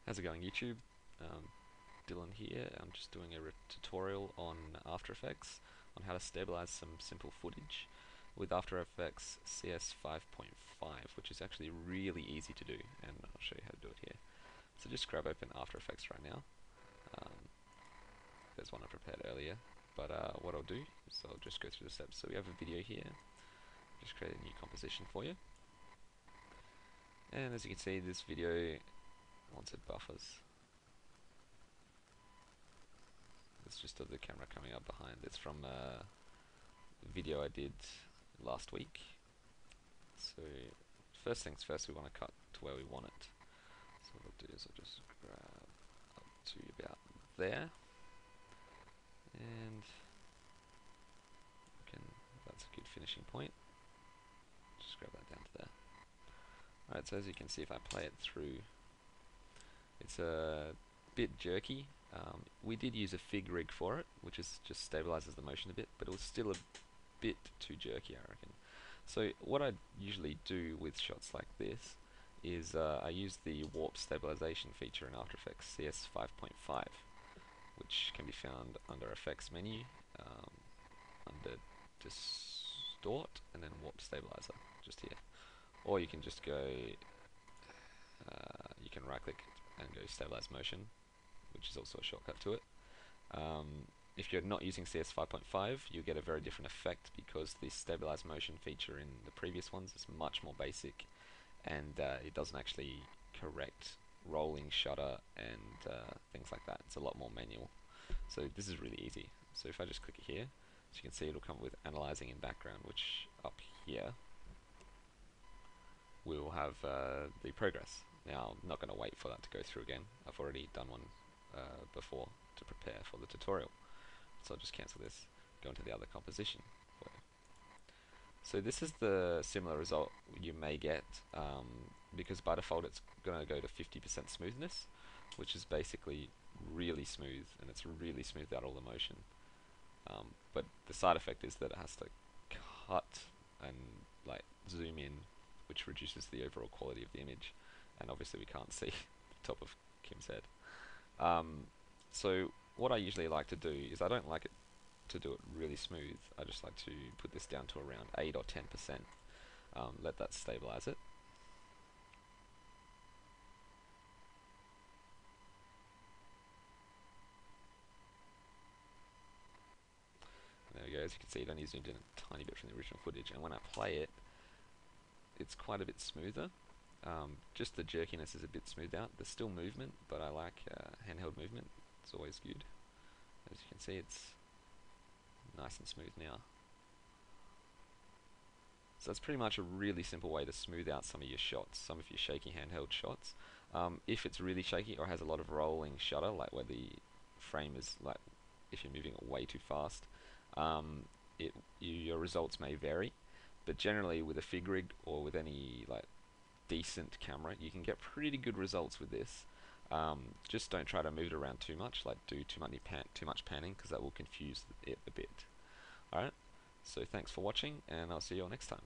How's it going, YouTube? Um, Dylan here. I'm just doing a tutorial on After Effects on how to stabilize some simple footage with After Effects CS5.5, which is actually really easy to do, and I'll show you how to do it here. So just grab open After Effects right now. Um, there's one I prepared earlier, but what I'll do is I'll just go through the steps. So we have a video here. Just create a new composition for you, and as you can see, this video, once it buffers, it's just of the camera coming up behind. It's from a video I did last week. So first things first, we want to cut to where we want it. So what I'll do is I'll just grab up to about there, and that's a good finishing point. Just grab that down to there. Alright, so as you can see, if I play it through, it's a bit jerky. We did use a fig rig for it, which is just stabilizes the motion a bit, but it was still a bit too jerky, I reckon. So what I usually do with shots like this is I use the warp stabilization feature in After Effects CS5.5, which can be found under Effects menu, under Distort, and then Warp Stabilizer, just here. Or you can just go, you can right click and go Stabilize Motion, which is also a shortcut to it. If you're not using CS5.5, you get a very different effect because the stabilize motion feature in the previous ones is much more basic, and it doesn't actually correct rolling shutter and things like that. It's a lot more manual. So this is really easy. So if I just click it here, as you can see, it'll come with analyzing in background, which up here we'll have the progress. Now I'm not going to wait for that to go through again. I've already done one before to prepare for the tutorial. So I'll just cancel this, go into the other composition. So this is the similar result you may get, because by default it's going to go to 50% smoothness, which is basically really smooth, and it's really smoothed out all the motion. But the side effect is that it has to cut and like zoom in, which reduces the overall quality of the image, and obviously we can't see the top of Kim's head. So what I usually like to do is I don't like it to do it really smooth. I just like to put this down to around 8 or 10%. Let that stabilize it. And there we go. As you can see, it only zoomed in a tiny bit from the original footage, and when I play it, it's quite a bit smoother. Just the jerkiness is a bit smoothed out. There's still movement, but I like handheld movement. It's always good. As you can see, it's nice and smooth now. So that's pretty much a really simple way to smooth out some of your shots, some of your shaky handheld shots. If it's really shaky or has a lot of rolling shutter, like where the frame is, like if you're moving it way too fast, your results may vary. But generally, with a fig rig or with any like decent camera, you can get pretty good results with this. Just don't try to move it around too much, like do too much panning, because that will confuse it a bit. Alright, so thanks for watching, and I'll see you all next time.